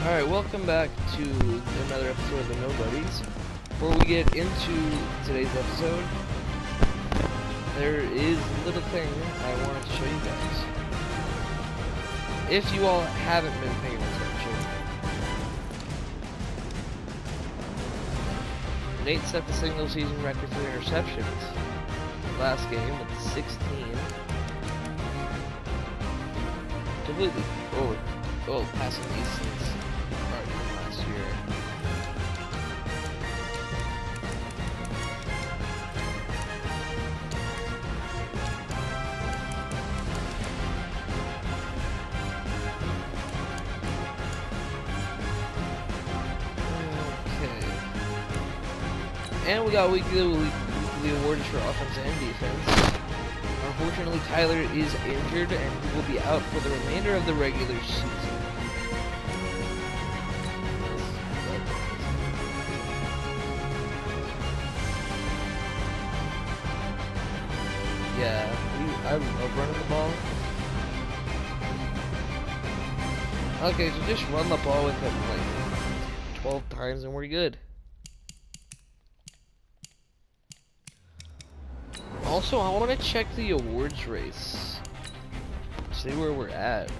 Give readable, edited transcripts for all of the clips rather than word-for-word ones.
Alright, welcome back to another episode of the Nobodies. Before we get into today's episode, there is a little thing I wanted to show you guys. If you all haven't been paying attention, Nate set the single season record for interceptions. Last game with 16. Completely passing these since starting from last year. Okay. And we got weekly awards for offense and defense. Unfortunately, Tyler is injured and he will be out for the remainder of the regular season. Yeah, I love running the ball. Okay, so just run the ball with him like 12 times and we're good. Also, I want to check the awards race. See where we're at.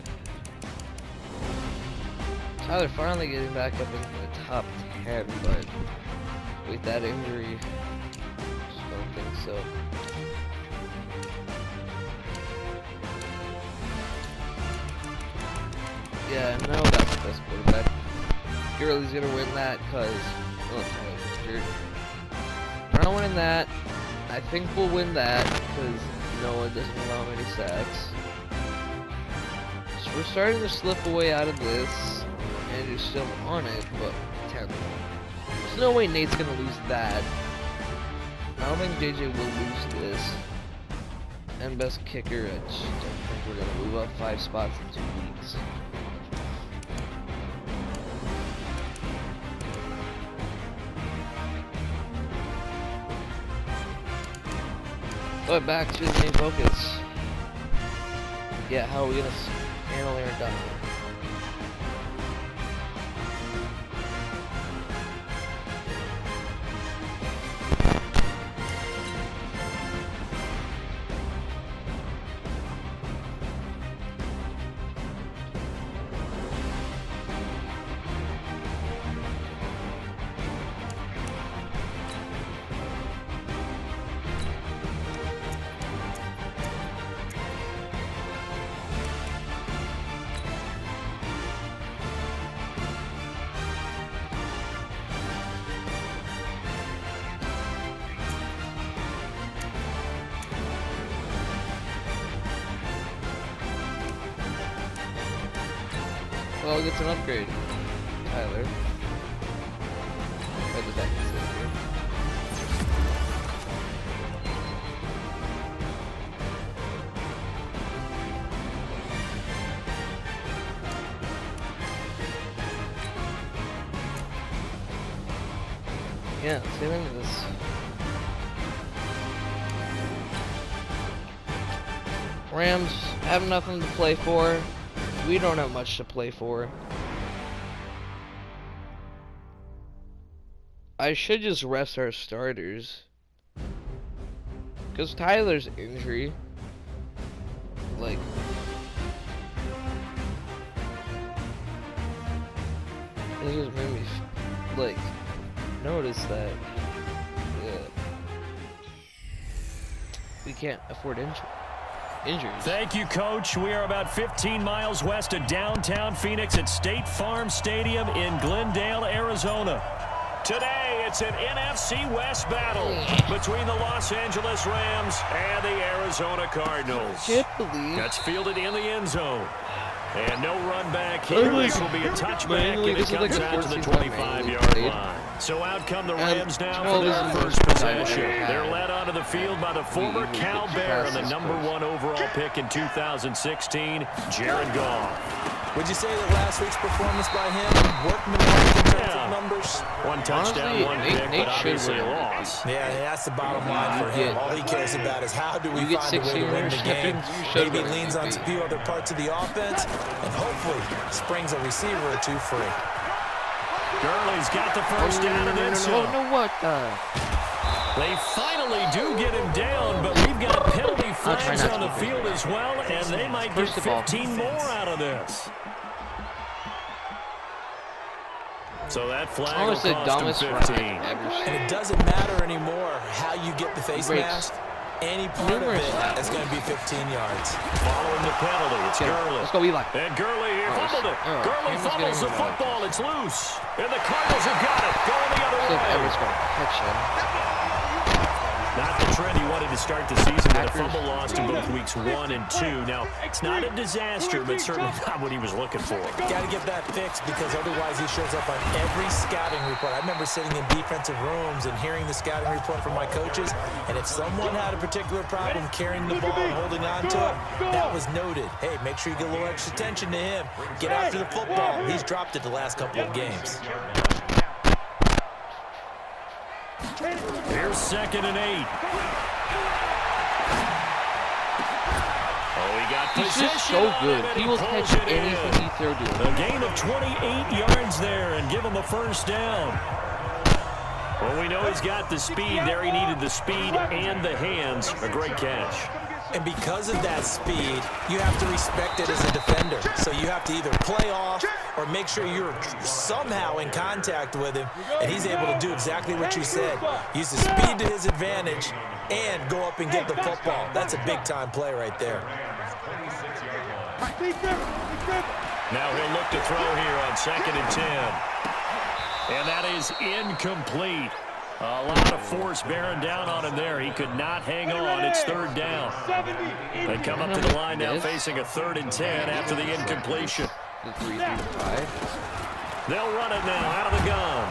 Tyler finally getting back up into the top 10, but with that injury, just don't think so. Yeah, no, that's the best quarterback. Gurley's gonna win that because Tyler's injured. We're not winning that. I think we'll win that because Noah doesn't allow many sacks. So we're starting to slip away out of this, and you're still on it, but 10. There's no way Nate's gonna lose that. I don't think JJ will lose this. And best kicker, I just don't think we're gonna move up 5 spots in 2 weeks. But back to the main focus. Yeah, how are we gonna handle Aaron Donald? Well, it's an upgrade, Tyler. Right the back here. Yeah, let's get into this. Rams have nothing to play for. We don't have much to play for. I should just rest our starters. Because Tyler's injury, like, it just made me, like, notice that we can't afford injuries. Thank you, Coach. We are about 15 miles west of downtown Phoenix at State Farm Stadium in Glendale, Arizona. Today, it's an NFC West battle between the Los Angeles Rams and the Arizona Cardinals. Can't believe that's fielded in the end zone. And no run back here. This will be a touchback, and it comes out to the 25-yard line. So out come the Rams now for their first possession. They're led onto the field by the former Cal Bear and the #1 overall pick in 2016, Jared Goff. Would you say that last week's performance by him workmanlike in terms of numbers? One touchdown, one pick, but obviously a loss. Yeah, that's the bottom line for him. All he cares about is how do we find a way to win the game. Maybe leans on a few other parts of the offense, and hopefully springs a receiver or two free. he's got the first down and then some. No, what the? They finally do get him down, but we've got penalty flags on the field as well, and they might get 15 more out of this. So that flag will cost him 15. And it doesn't matter anymore how you get the face mask. Any part of it is going to be 15 yards. Following the penalty, it's Gurley. Let's go, Eli. And Gurley here fumbled it. Gurley fumbles the football. It's loose. And the Cardinals have got it. Going the other way. Everyone's going to catch him. Not the trend he wanted to start the season with a fumble loss in both weeks 1 and 2. Now, it's not a disaster, but certainly not what he was looking for. Got to get that fixed because otherwise he shows up on every scouting report. I remember sitting in defensive rooms and hearing the scouting report from my coaches, and if someone had a particular problem carrying the ball and holding on to it, that was noted. Hey, make sure you get a little extra attention to him. Get after the football. He's dropped it the last couple of games. Here's 2nd and 8. Oh, he got possession. He's just so good. He will catch anything he throws to him. A gain of 28 yards there and give him a first down. Well, we know he's got the speed there. He needed the speed and the hands. A great catch. And because of that speed, you have to respect it as a defender. So you have to either play off or make sure you're somehow in contact with him. And he's able to do exactly what you said. Use the speed to his advantage and go up and get the football. That's a big-time play right there. Now he'll look to throw here on 2nd and 10. And that is incomplete. A lot of force bearing down on him there. He could not hang on. It's 3rd down. They come up to the line now facing a 3rd and 10 after the incompletion. The 3-5. They'll run it now out of the gun.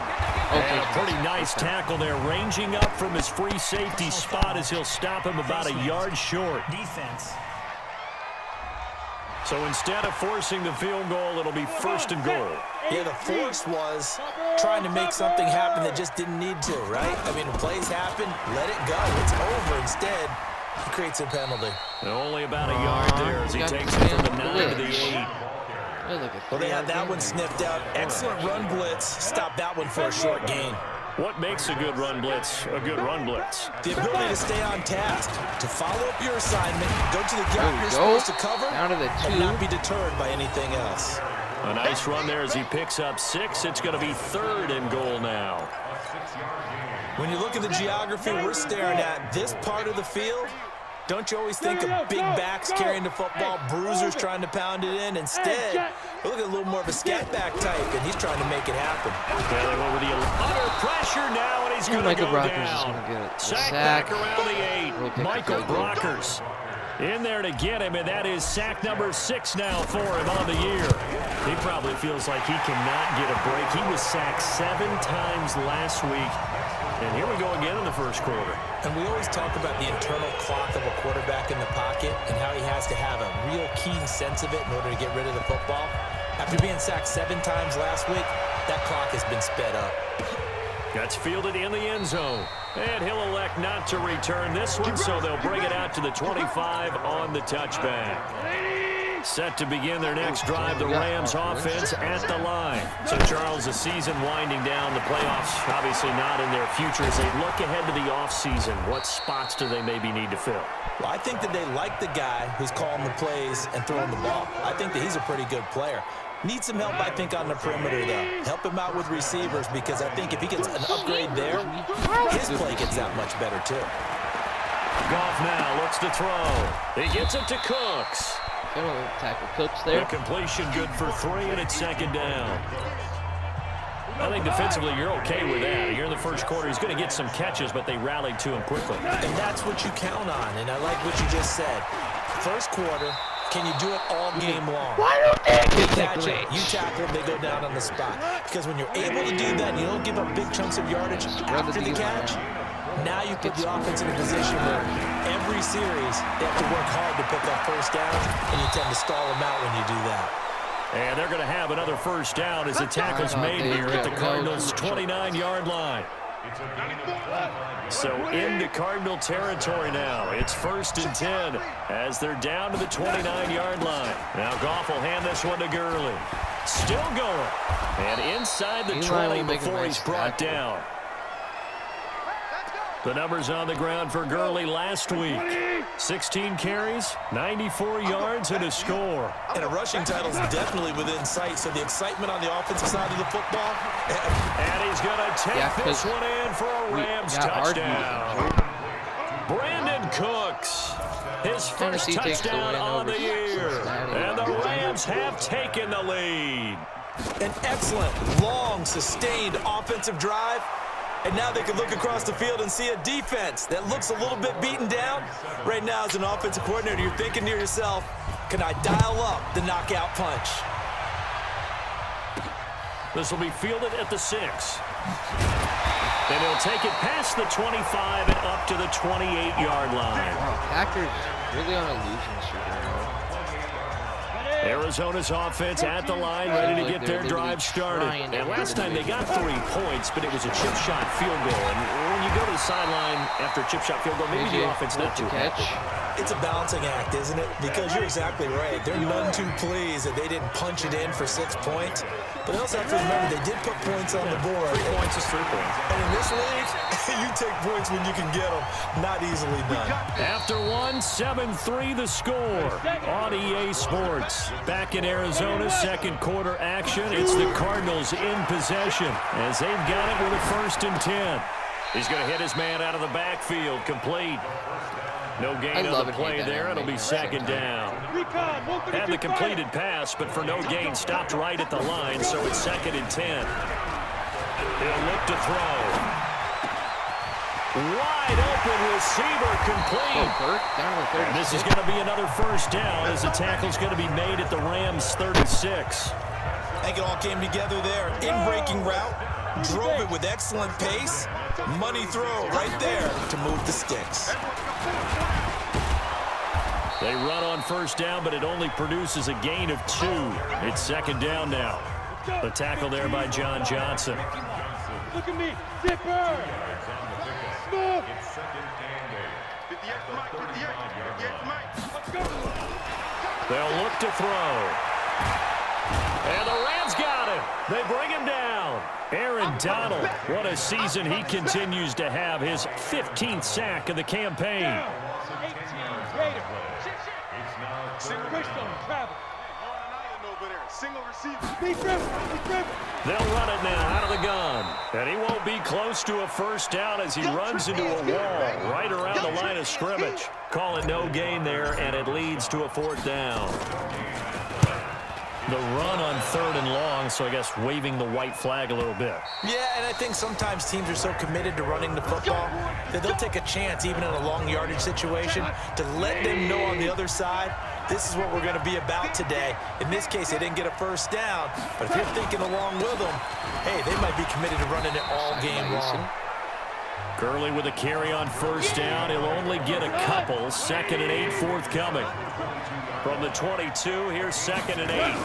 And a pretty nice tackle there, ranging up from his free safety spot as he'll stop him about a yard short. Defense. So instead of forcing the field goal, it'll be 1st and goal. Yeah, the force was trying to make something happen that just didn't need to, right? I mean, when plays happen, let it go. It's over. Instead, he creates a penalty. And only about a yard there as he takes it from the 9 to the 8. Well, they had that one sniffed out. Excellent run blitz. Stop that one for a short gain. What makes a good run blitz a good run blitz? The ability to stay on task, to follow up your assignment, go to the gap you're supposed to cover, and not be deterred by anything else. A nice run there as he picks up 6. It's going to be 3rd and goal now. When you look at the geography we're staring at, this part of the field, don't you always think of big backs carrying the football, bruisers trying to pound it in? Instead, we look at a little more of a scat back type, and he's trying to make it happen. Yeah, they went with the under pressure now, and he's going to go down. Sack back around the 8. Michael Brockers in there to get him, and that is sack number 6 now for him on the year. He probably feels like he cannot get a break. He was sacked 7 times last week. And here we go again in the first quarter. And we always talk about the internal clock of a quarterback in the pocket and how he has to have a real keen sense of it in order to get rid of the football. After being sacked 7 times last week, that clock has been sped up. That's fielded in the end zone. And he'll elect not to return this one, so they'll bring it out to the 25 on the touchback. Set to begin their next drive, the Rams offense at the line. So, Charles, the season winding down, the playoffs obviously not in their future. As they look ahead to the offseason, what spots do they maybe need to fill? Well, I think that they like the guy who's calling the plays and throwing the ball. I think that he's a pretty good player. Needs some help, I think, on the perimeter, though. Help him out with receivers, because I think if he gets an upgrade there, his play gets that much better, too. Goff now looks to throw. He gets it to Cooks. Tackle Cooks there. The completion good for 3, and it's 2nd down. I think defensively you're okay with that. You're in the first quarter. He's going to get some catches, but they rallied to him quickly. And that's what you count on, and I like what you just said. First quarter, can you do it all game long? Why don't they catch it? You tackle them, they go down on the spot. Because when you're able to do that, and you don't give up big chunks of yardage after the catch, now you put the offense in a position where every series they have to work hard to pick up first downs, and you tend to stall them out when you do that. And they're going to have another first down as the tackle's made here at the Cardinals' 29-yard line. So into Cardinal territory now. It's 1st and 10 as they're down to the 29-yard line. Now Goff will hand this one to Gurley. Still going. And inside the 20 before he's brought down. The numbers on the ground for Gurley last week. 16 carries, 94 yards, and a score. And a rushing title is definitely within sight, so the excitement on the offensive side of the football. And he's going to take this one in for a Rams touchdown. Brandon Cooks, his first touchdown on the year. And the Rams have taken the lead. An excellent, long, sustained offensive drive. And now they can look across the field and see a defense that looks a little bit beaten down. Right now, as an offensive coordinator, you're thinking to yourself, can I dial up the knockout punch? This will be fielded at the 6. And he'll take it past the 25 and up to the 28-yard line. Wow, Packers really on a losing streak right now. Arizona's offense at the line, ready to get their drive started. And last time they got 3 points, but it was a chip shot field goal. And when you go to the sideline after a chip shot field goal, maybe the offense not too happy. It's a balancing act, isn't it? Because you're exactly right. They're none too pleased that they didn't punch it in for 6 points. But they also have to remember they did put points on the board. 3 points is 3 points. And in this league, you take points when you can get them. Not easily done. After 7-3 the score on EA Sports. Back in Arizona, second quarter action. It's the Cardinals in possession as they've got it with a 1st and 10. He's going to hit his man out of the backfield, complete. No gain on the play there. It'll be 2nd down. Had the completed pass, but for no gain, stopped right at the line, so it's 2nd and 10. He'll look to throw. Wide open receiver, complete. And this is going to be another 1st down as the tackle's going to be made at the Rams' 36. I think it all came together there. In-breaking route, drove it with excellent pace. Money throw right there to move the sticks. They run on 1st down, but it only produces a gain of 2. It's 2nd down now. The tackle there by John Johnson. Look at me, Zipper! Move! They'll look to throw. And the Rams got him. They bring him down. Aaron Donald, what a season he continues to have. His 15th sack of the campaign. They'll run it now out of the gun. And he won't be close to a 1st down as he runs into a wall right around the line of scrimmage. Call it no gain there, and it leads to a 4th down. The run on 3rd and long, so I guess waving the white flag a little bit. Yeah, and I think sometimes teams are so committed to running the football that they'll take a chance, even in a long yardage situation, to let them know on the other side, this is what we're going to be about today. In this case, they didn't get a 1st down, but if you're thinking along with them, hey, they might be committed to running it all game long. Gurley with a carry on 1st down. He'll only get a couple. 2nd and 8 forthcoming. From the 22, here's 2nd and 8.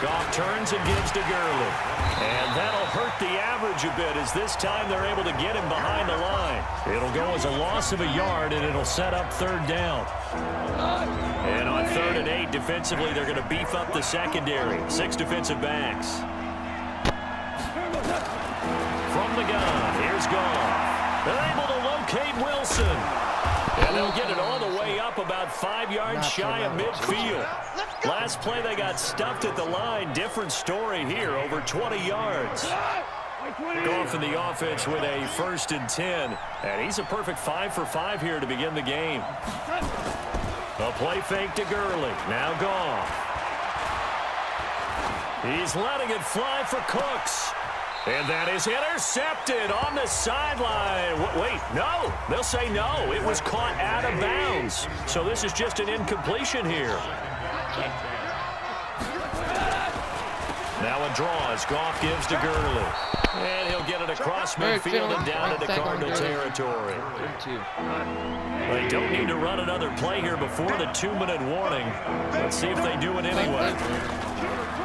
Goff turns and gives to Gurley. And that'll hurt the average a bit as this time they're able to get him behind the line. It'll go as a loss of a yard, and it'll set up 3rd down. And on 3rd and 8, defensively, they're going to beef up the secondary. 6 defensive backs. From the gun, here's Goff. They're able to locate Wilson. And they'll get it all the way up about 5 yards shy of midfield. Last play, they got stuffed at the line. Different story here, over 20 yards. Goff in the offense with a 1st and 10. And he's a perfect 5 for 5 here to begin the game. A play fake to Gurley. Now Goff. He's letting it fly for Cooks. And that is intercepted on the sideline. Wait, no. They'll say no. It was caught out of bounds. So this is just an incompletion here. Now a draw as Goff gives to Gurley. And he'll get it across midfield and down into Cardinal territory. They don't need to run another play here before the 2-minute warning. Let's see if they do it anyway.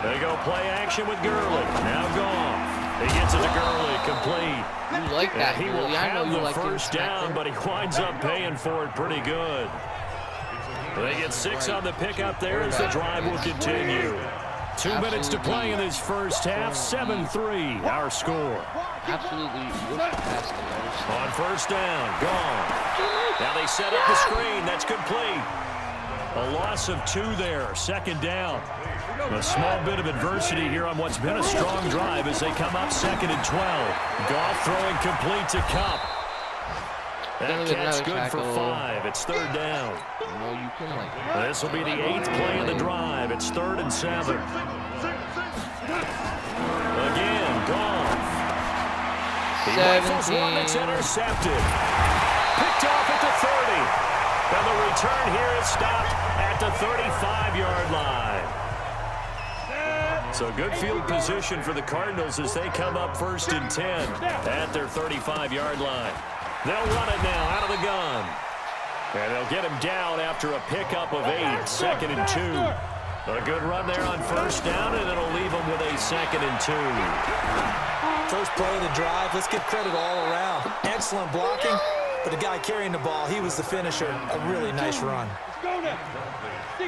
They go play action with Gurley. Now Goff. He gets it to Gurley, complete. You like that. He will have the 1st down, but he winds up paying for it pretty good. They get 6 on the pickup there as the drive will continue. 2 minutes to play in this first half. 7-3, our score. Absolutely whooped past them. On first down, gone. Now they set up the screen. That's complete. A loss of 2 there. Second down. A small bit of adversity here on what's been a strong drive as they come up 2nd and 12. Goff throwing complete to Kupp. That catch good for 5. It's 3rd down. No, you can This will be the 8th play of the drive. It's 3rd and 7. Again, Goff. He rifles one that's intercepted. Picked off at the 30. And the return here is stopped at the 35-yard line. So good field position for the Cardinals as they come up 1st and 10 at their 35-yard line. They'll run it now out of the gun. And they'll get him down after a pickup of 8, 2nd and 2. But a good run there on first down, and it'll leave them with a 2nd and 2. First play of the drive, let's give credit all around. Excellent blocking, but the guy carrying the ball, he was the finisher. A really nice run.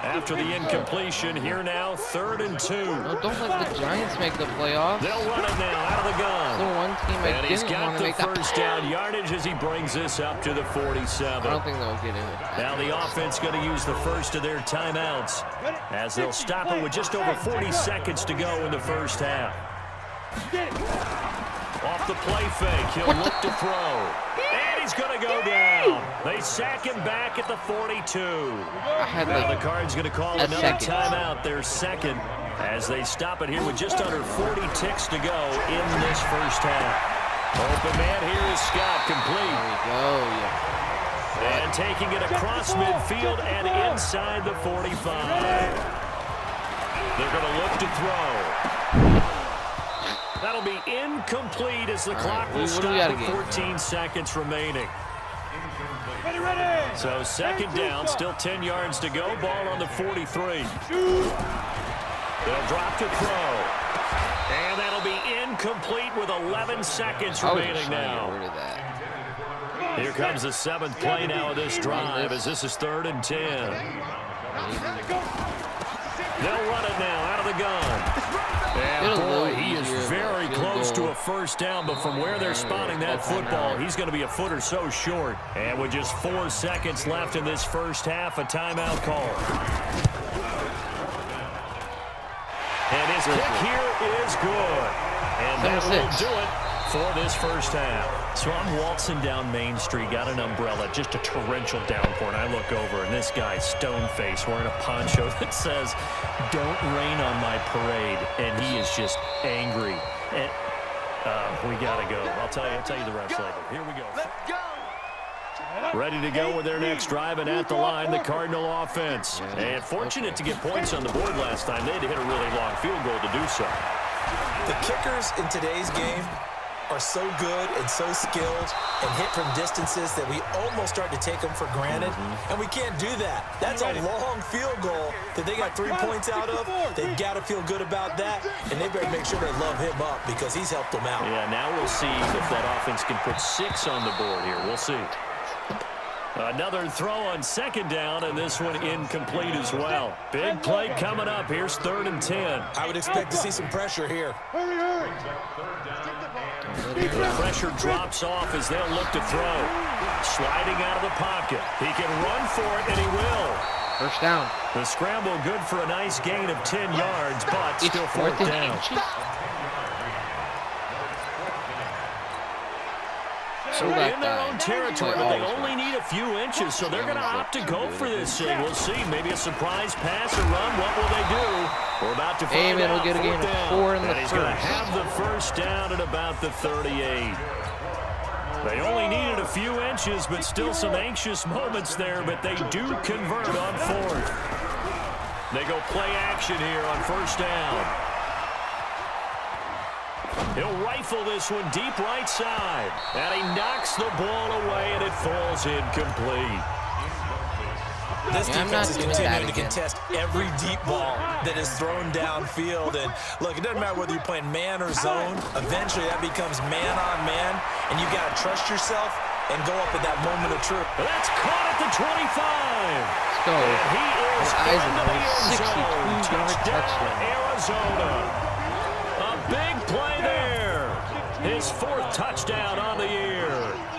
After the incompletion, here now, 3rd and 2. No, don't let the Giants make the playoffs. They'll run it now out of the gun. The one team I and he's didn't got want to the make first down yardage as he brings this up to the 47. I don't think they'll get in it. Now the offense going to use the first of their timeouts as they'll stop it with just over 40 seconds to go in the first half. Off the play fake, he'll look to throw. And he's going to go down. They sack him back at the 42. Now the Cards going to call another timeout, their 2nd, as they stop it here with just under 40 ticks to go in this first half. Open man here is Scott, complete. There we go, yeah. And taking it across midfield and inside the 45. They're going to look to throw. That'll be incomplete as the clock will stop with 14 seconds remaining. So 2nd down, still 10 yards to go. Ball on the 43. They'll drop to throw. And that'll be incomplete with 11 seconds remaining now. Here comes the 7th play now of this drive as this is 3rd and 10. They'll run it now out of the gun. And boy, he is very close to a first down, but from where they're spotting that football, he's going to be a foot or so short. And with just 4 seconds left in this first half, a timeout call. And his kick here is good. And that will do it for this first half. So I'm waltzing down Main Street, got an umbrella, just a torrential downpour, and I look over, and this guy's stone-faced wearing a poncho that says, "Don't rain on my parade," and he is just angry. And we gotta go. I'll tell you the rest later. Here we go. Ready to go with their next drive, and at the line, the Cardinal offense. And fortunate to get points on the board last time. They had to hit a really long field goal to do so. The kickers in today's game are so good and so skilled and hit from distances that we almost start to take them for granted, and we can't do that. That's a long field goal that they got 3 points out of. They've got to feel good about that, and they better make sure they love him up because he's helped them out. Yeah, now we'll see if that offense can put 6 on the board here. We'll see. Another throw on 2nd down, and this one incomplete as well. Big play coming up. Here's 3rd and 10. I would expect to see some pressure here. The pressure drops off as they'll look to throw. Sliding out of the pocket. He can run for it, and he will. First down. The scramble good for a nice gain of 10 yards, but still 4th down. So in their own territory, but they only need a few inches, so they're going to opt to go for this thing. We'll see. Maybe a surprise pass or run. What will they do? We're about to find out. We'll get a gain of 4 in the first. He's going to have the first down at about the 38. They only needed a few inches, but still some anxious moments there, but they do convert on 4th. They go play action here on first down. He'll rifle this one deep right side. And he knocks the ball away, and it falls incomplete. This defense is continuing to contest every deep ball that is thrown downfield. And look, it doesn't matter whether you're playing man or zone. Eventually, that becomes man on man, and you got to trust yourself and go up at that moment of truth. That's caught at the 25. go. And he is Eyes into the end zone. 62-yard touchdown. Arizona. A big play there. His 4th touchdown on the year.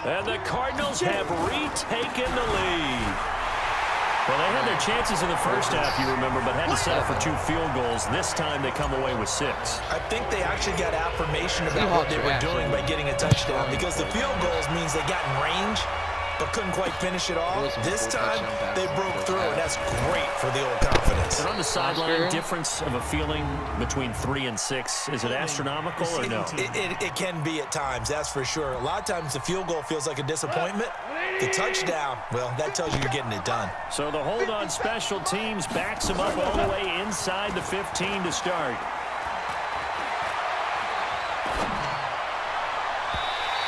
And the Cardinals have retaken the lead. Well, they had their chances in the first half, you remember, but had to settle for 2 field goals. This time they come away with 6. I think they actually got affirmation about what they were doing by getting a touchdown, because the field goals means they got in range but couldn't quite finish it off. This time they broke through, and that's great for the old confidence. And on the sideline, difference of a feeling between 3 and 6, is it astronomical or no? It can be at times, that's for sure. A lot of times the field goal feels like a disappointment. The touchdown, well, that tells you you're getting it done. So the hold on special teams backs him up all the way inside the 15 to start.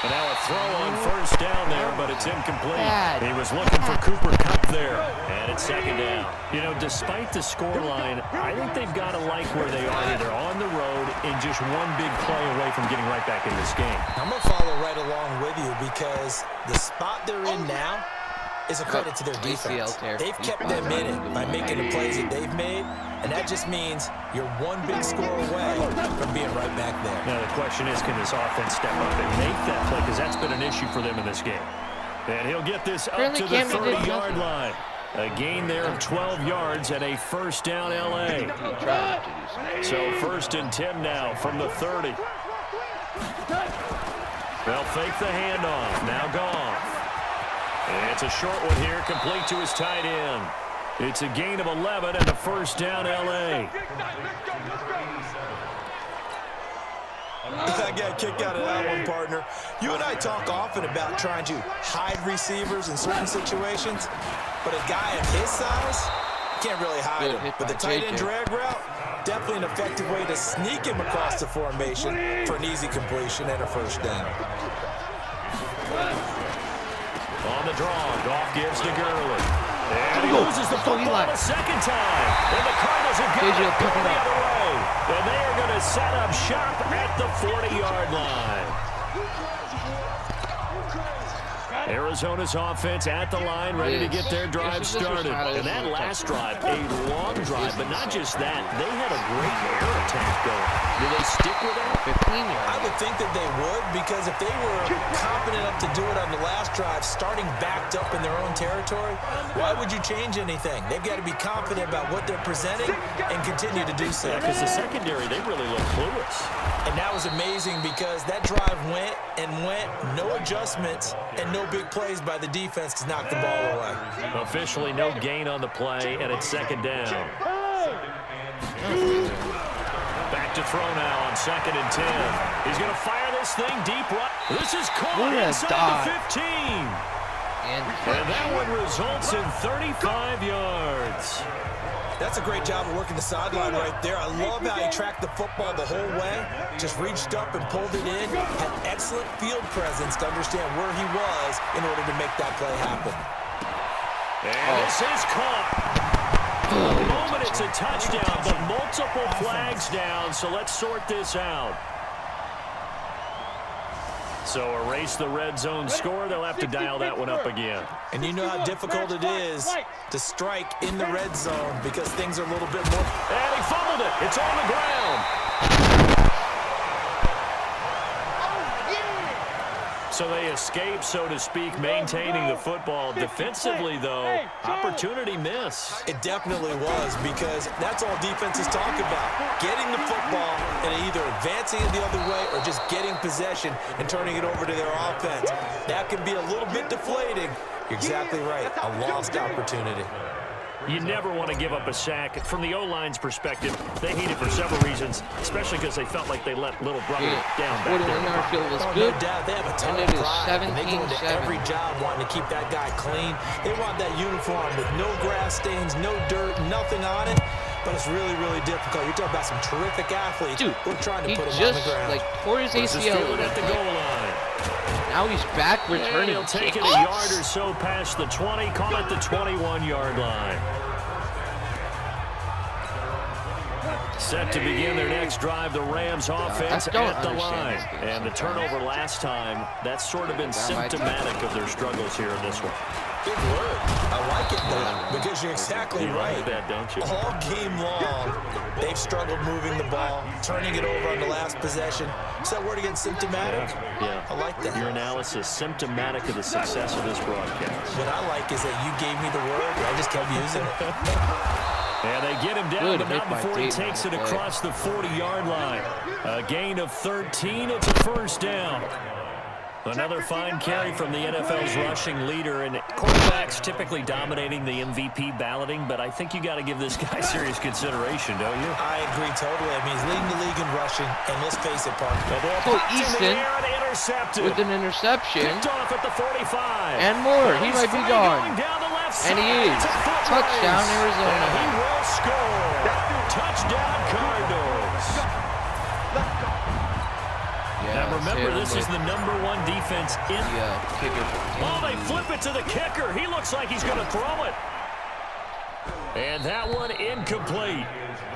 And now a throw on first down there, but it's incomplete. He was looking for Cooper Kupp there, and it's 2nd down. You know, despite the scoreline, I think they've got to like where they are. They're on the road and just one big play away from getting right back in this game. I'm going to follow right along with you, because the spot they're in now is a credit to their defense. They've kept them in it by making the plays that they've made, and that just means you're one big score away from being right back there. Now the question is, can this offense step up and make that play, because that's been an issue for them in this game. And he'll get this up to the 30-yard line. A gain there of 12 yards and a 1st down LA. So 1st and 10 now from the 30. They'll fake the handoff. Now Goff. And it's a short one here, complete to his tight end. It's a gain of 11 and a 1st down LA. I got a kick out of that one, partner. You and I talk often about trying to hide receivers in certain situations, but a guy of his size, you can't really hide him. But the tight end drag route, definitely an effective way to sneak him across the formation for an easy completion and a 1st down. On the draw, Goff gives to Gurley. And he loses the football a 2nd time. And the Cardinals have got it the other way. And they are going to set up shop at the 40-yard line. Arizona's offense at the line, ready to get their drive started. And that last drive, a long drive, but not just that. They had a great air attack going. Do they stick with that? 15 yards. I would think that they would, because if they were confident enough to do it on the last drive, starting backed up in their own territory, why would you change anything? They've got to be confident about what they're presenting and continue to do so. Yeah, because the secondary, they really look clueless. And that was amazing, because that drive went and went, no adjustments, and no big plays by the defense to knock the ball away. Officially no gain on the play, and it's 2nd down. Back to throw now on 2nd and 10. He's going to fire this thing deep right. This is caught inside the 15. And that one results in 35 yards. That's a great job of working the sideline right there. I love how he tracked the football the whole way, just reached up and pulled it in, had excellent field presence to understand where he was in order to make that play happen. And this is caught. For the moment, it's a touchdown, but multiple flags down, so let's sort this out. So erase the red zone score. They'll have to dial that one up again. And you know how difficult it is to strike in the red zone, because things are a little bit more. And he fumbled it. It's on the ground. So they escape, so to speak, maintaining the football. Defensively, though, opportunity miss. It definitely was, because that's all defenses talk about. Getting the football and either advancing it the other way or just getting possession and turning it over to their offense. That can be a little bit deflating. You're exactly right. A lost opportunity. You never want to give up a sack. From the O-line's perspective, they hate it for several reasons, especially because they felt like they let little brother down back there. Was no doubt. They have a ton of pride, and they go into 17-7. every job wanting to keep that guy clean. They want that uniform with no grass stains, no dirt, nothing on it. But it's really, really difficult. You're talking about some terrific athletes. Dude, we're trying to put them on just the ground. tore his ACL at the goal line. Now he's back returning. He'll take it a yard or so past the 20, call it the 21-yard line. Set to begin their next drive, the Rams offense at the line. And the turnover last time, that's sort of been symptomatic of their struggles here in this one. Big word. I like it, though, because you're exactly right. Like that, don't you? All game long, they've struggled moving the ball, turning it over on the last possession. Is that word again, symptomatic? Yeah. I like that. Your analysis, symptomatic of the success of this broadcast. What I like is that you gave me the word, and I just kept using it. And they get him down, but not hit by before he Dayton takes on it the play. across the 40-yard line. A gain of 13. It's a first down. Another fine carry from the NFL's rushing leader, and quarterbacks typically dominating the MVP balloting, but I think you got to give this guy serious consideration, don't you? I agree totally. I mean, he's leading the league in rushing, and let's face it, Parker. The ball So popped in the Easton air and intercepted. with an interception. Picked off at the 45. And more. He He's might be free gone. going down the left And he side is. to foot Touchdown, race. Arizona. And he will score. Touchdown, Cardinals. Now remember, this is the #1 defense in. Oh, they flip it to the kicker. He looks like he's going to throw it. And that one incomplete.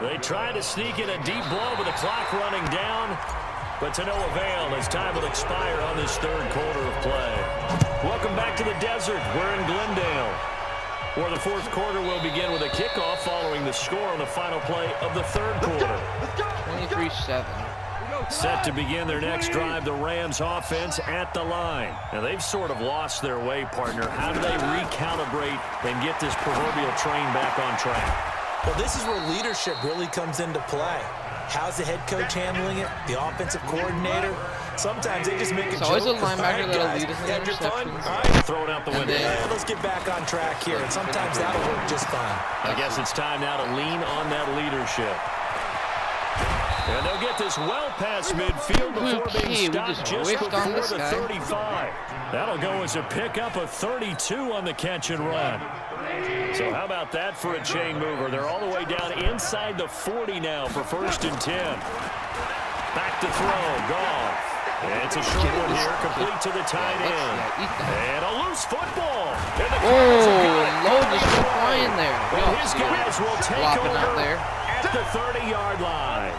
They try to sneak in a deep blow with the clock running down, but to no avail as time will expire on this third quarter of play. Welcome back to the desert. We're in Glendale, where the fourth quarter will begin with a kickoff following the score on the final play of the third quarter. 23-7. Set to begin their next drive, the Rams offense at the line. Now, they've sort of lost their way, partner. How do they recalibrate and get this proverbial train back on track? Well, this is where leadership really comes into play. How's the head coach handling it? The offensive coordinator? Sometimes they just make a joke. It's always a linebacker All right, that'll guys, lead us in had your fun? interceptions. All right. Throw it out the window. Yeah, let's get back on track here. And sometimes that'll work just fine. I guess it's time now to lean on that leadership. And they'll get this well past midfield before being stopped just before the 35. That'll go as a pickup of 32 on the catch and run. So how about that for a chain mover? They're all the way down inside the 40 now for 1st and 10. Back to throw. Goff. And it's a short one here, complete to the tight end. And a loose football. Oh, Lowe just flying there. Well, his guys will take over there at the 30-yard line.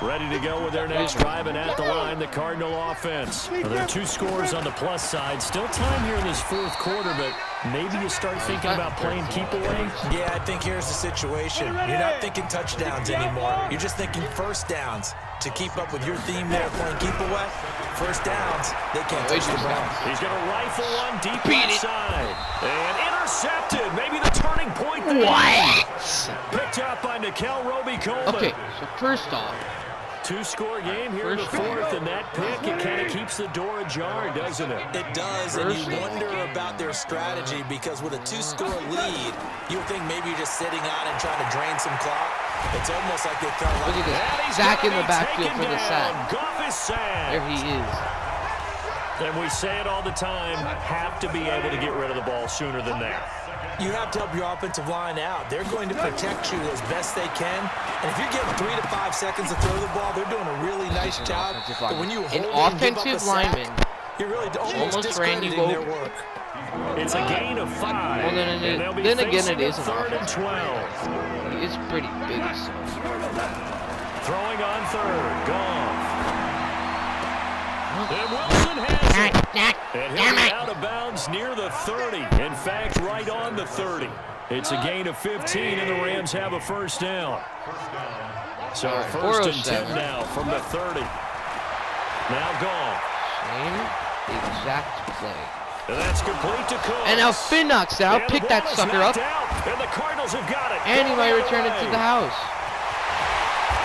Ready to go with their next drive, and at the line, the Cardinal offense. Well, there are 2 scores on the plus side. Still time here in this fourth quarter, but maybe you start thinking about playing keep away. Yeah, I think here's the situation. You're not thinking touchdowns anymore. You're just thinking first downs. To keep up with your theme there, playing keep away, first downs, they can't touch the ball. He's going to rifle one deep inside. And intercepted. Maybe the turning point. Picked up by Nickel Roby-Coleman. Okay, so first off, 2-score game here in the fourth, and that pick, it kind of keeps the door ajar, doesn't it? It does, and you wonder about their strategy because with a 2-score lead, you would think maybe you're just sitting on and trying to drain some clock. It's almost like they felt like... look at this. Zach in the backfield for the sack. Goff is sacked. There he is. And we say it all the time, have to be able to get rid of the ball sooner than that. You have to help your offensive line out. They're going to protect you as best they can. And if you're getting 3 to 5 seconds to throw the ball, they're doing a really nice job. But when you hold an offensive lineman you're really almost discrediting their work. It's a gain of 5. Well, then again, it is an 3rd and 12. He is pretty big. So. Throwing on 3rd. Goff. And Wilson has it. And he'll be out of bounds near the 30. In fact, right on the 30. It's a gain of 15, and the Rams have a first down. So 1st and 10 now from the 30. Now Goff. Same exact play. And that's complete to Cook. And now Finn knocks out. Pick that sucker up. And the Cardinals have got it. And he might return it to the house.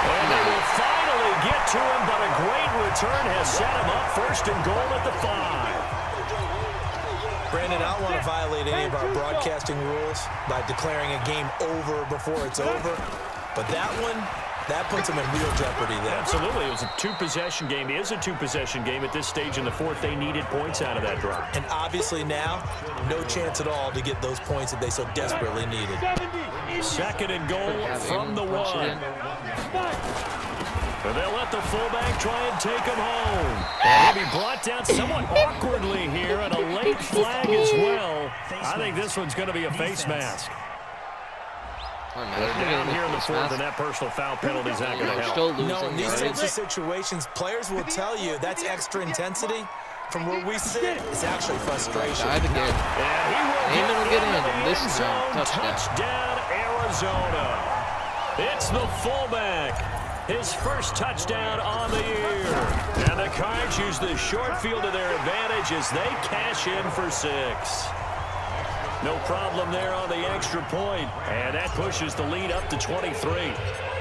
And they will finally get to him, but a great return has set him up 1st and goal at the 5. Brandon, I don't want to violate any of our broadcasting rules by declaring a game over before it's over. But that one, that puts them in real jeopardy there. Absolutely. It was a 2-possession game. It is a 2-possession game at this stage in the fourth. They needed points out of that drive. And obviously now, no chance at all to get those points that they so desperately needed. 2nd and goal from the 1. And they'll let the fullback try and take him home. And he'll be brought down somewhat awkwardly here, and a late flag as well. I think this one's going to be a face mask. They're down here in the fourth, and that personal foul penalty is not going to help. Still losing. No, in these types of situations, players will tell you that's extra intensity. From where we sit, it's actually frustration. Dive again. And will get in. This zone. touchdown. Touchdown, Arizona. It's the fullback. His first touchdown on the year. And the Cards use the short field to their advantage as they cash in for 6. No problem there on the extra point. And that pushes the lead up to 23.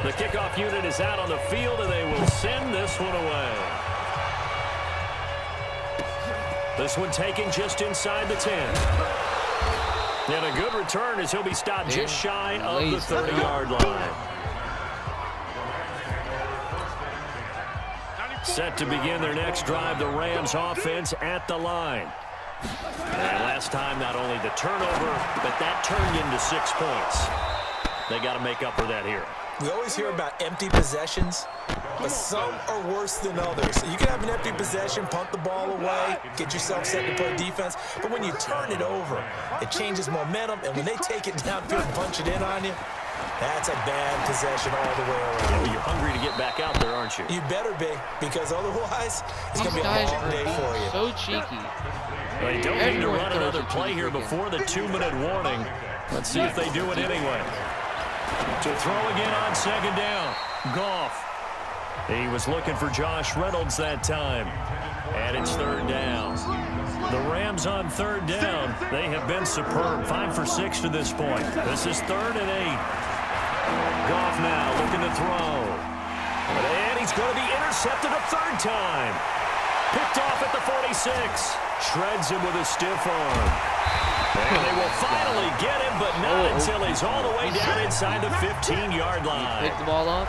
The kickoff unit is out on the field, and they will send this one away. This one taken just inside the 10. And a good return as he'll be stopped just shy of the 30-yard line. Set to begin their next drive, the Rams offense at the line. And last time, not only the turnover, but that turned into 6 points. They got to make up for that here. We always hear about empty possessions, but some are worse than others. You can have an empty possession, punt the ball away, get yourself set to play defense, but when you turn it over, it changes momentum, and when they take it downfield and punch it in on you, that's a bad possession all the way around. Yeah, well, you're hungry to get back out there, aren't you? You better be, because otherwise, it's going to be a long day for you. So cheeky. They don't need to run another play here before the 2-minute warning. Let's see if they do it anyway. To throw again on second down. Goff. He was looking for Josh Reynolds that time. And it's third down. The Rams on third down. They have been superb. 5 for 6 to this point. This is 3rd and 8. Goff now looking to throw. And he's going to be intercepted a third time. Picked off at the 46. Shreds him with a stiff arm. And they will finally get him, but not until he's all the way down inside the 15-yard line. Pick the ball up.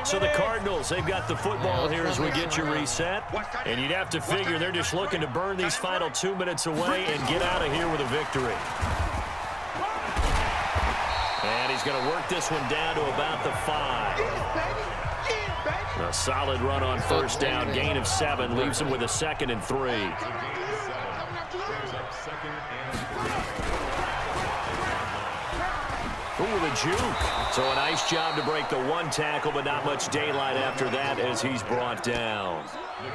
So the Cardinals, they've got the football here as we get you reset. And you'd have to figure they're just looking to burn these final 2 minutes away and get out of here with a victory. And he's going to work this one down to about the 5. A solid run on first down, gain of 7, leaves him with a 2nd and 3. Ooh, the juke. So a nice job to break the 1 tackle, but not much daylight after that as he's brought down.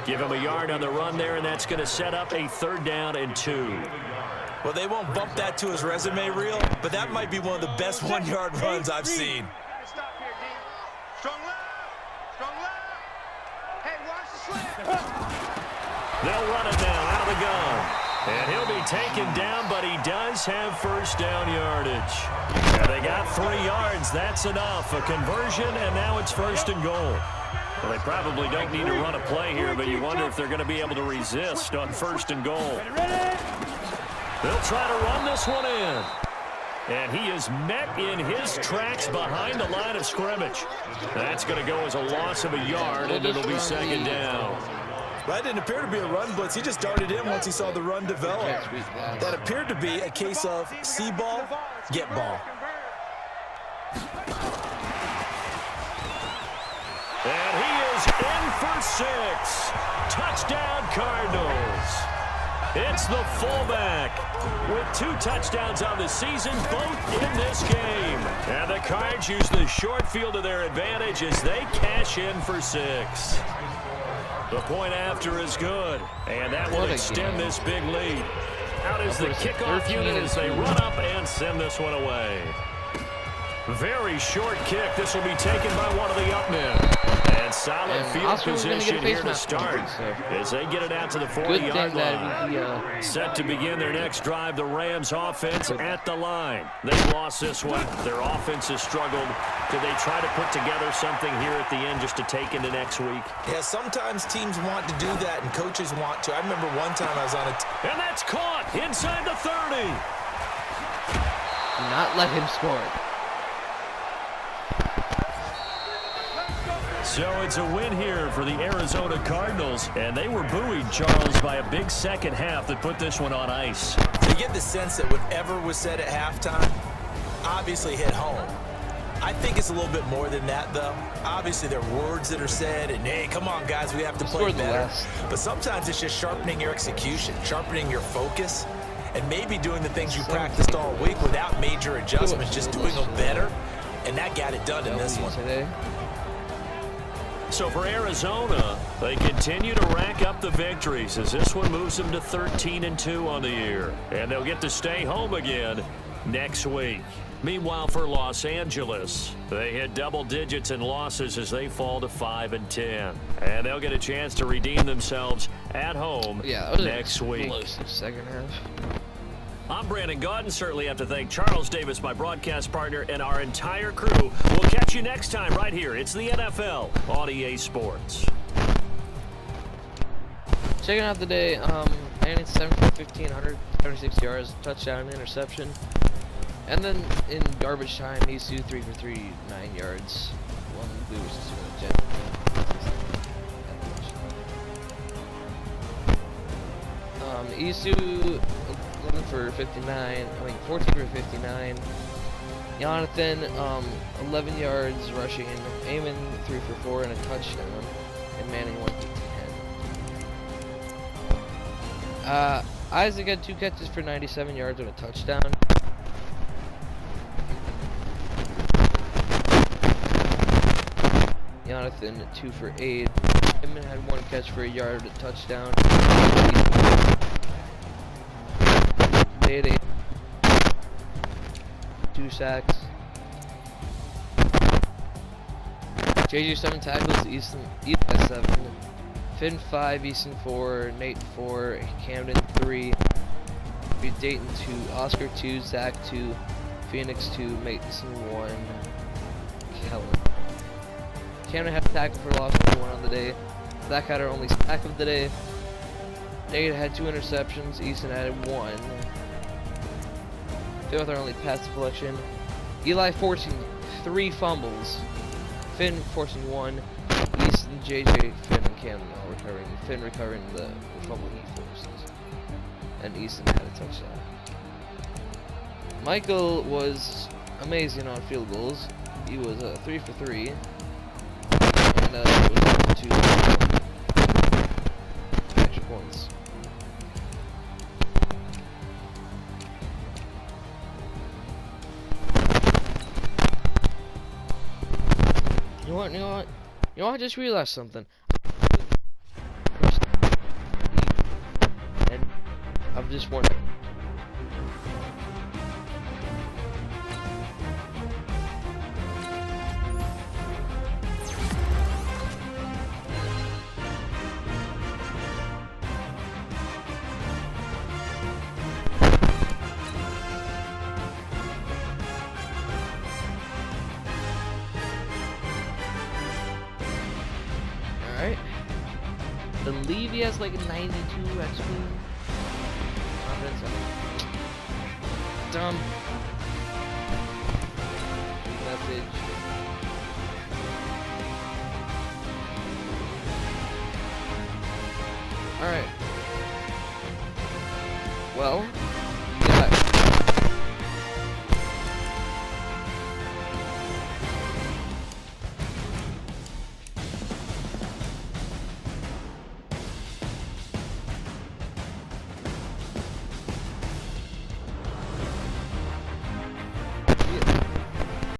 Give him a yard on the run there, and that's going to set up a 3rd down and 2. Well, they won't bump that to his resume reel, but that might be one of the best 1-yard runs I've seen. They'll run it now out of the gun. And he'll be taken down, but he does have first down yardage. And they got 3 yards. That's enough. A conversion, and now it's 1st and goal. Well, they probably don't need to run a play here, but you wonder if they're going to be able to resist on 1st and goal. They'll try to run this one in. And he is met in his tracks behind the line of scrimmage. That's going to go as a loss of a yard, and it'll be 2nd down. That didn't appear to be a run blitz. He just darted in once he saw the run develop. That appeared to be a case of see ball, get ball. And he is in for 6. Touchdown, Cardinals. It's the fullback with 2 touchdowns on the season, both in this game. And the Cards use the short field to their advantage as they cash in for 6. The point after is good, and that will extend this big lead. Out is the kickoff unit as they run up and send this one away. Very short kick. This will be taken by one of the up men. And solid field position here to start as they get it out to the 40-yard line. Set to begin their next drive, the Rams offense at the line. They've lost this one. Their offense has struggled. Do they try to put together something here at the end just to take into next week? Yeah, sometimes teams want to do that and coaches want to. I remember one time I was on a and that's caught inside the 30. Do not let him score. So it's a win here for the Arizona Cardinals, and they were buoyed, Charles, by a big second half that put this one on ice. You get the sense that whatever was said at halftime obviously hit home. I think it's a little bit more than that, though. Obviously, there are words that are said, and, hey, come on, guys, we have to play better. But sometimes it's just sharpening your execution, sharpening your focus, and maybe doing the things you practiced all week without major adjustments, just doing them better, and that got it done in this one. Today. So for Arizona, they continue to rack up the victories as this one moves them to 13-2 on the year. And they'll get to stay home again next week. Meanwhile, for Los Angeles, they hit double digits in losses as they fall to 5-10. And they'll get a chance to redeem themselves at home next week. Second half. I'm Brandon Gaudin. Certainly have to thank Charles Davis, my broadcast partner, and our entire crew. We'll catch you next time right here. It's the NFL on EA Sports. Checking out the day, Manning 7 for 15, 176 yards, touchdown, interception. And then in garbage time, Isu 3 for 3, 9 yards. One boost to the jet. 11 for 59, 14 for 59. Jonathan, 11 yards rushing. Eamon 3 for 4 and a touchdown. And Manning 1 for 10. Isaac had 2 catches for 97 yards and a touchdown. Jonathan 2 for 8. Eamon had 1 catch for a yard and a touchdown. They had 2 sacks. JJ 7 tackles, Easton 7. Finn 5, Easton 4, Nate 4, Camden 3, Dayton 2, Oscar 2, Zach 2, Phoenix 2, Mason 1, Kellen. Camden had a tackle for loss of 1 on the day. Zach had our only sack of the day. Nate had 2 interceptions, Easton added 1. Finn with our only pass deflection. Eli forcing 3 fumbles. Finn forcing 1. Easton, JJ, Finn, and Camden all recovering. Finn recovering the fumble he forces. And Easton had a touchdown. Michael was amazing on field goals. He was 3 for 3. And was 2 extra points. You know what? I just realized something. And I'm just wondering. Alright. I believe he has like a 92 XP. Confidence. Dumb. Message. Alright. Well.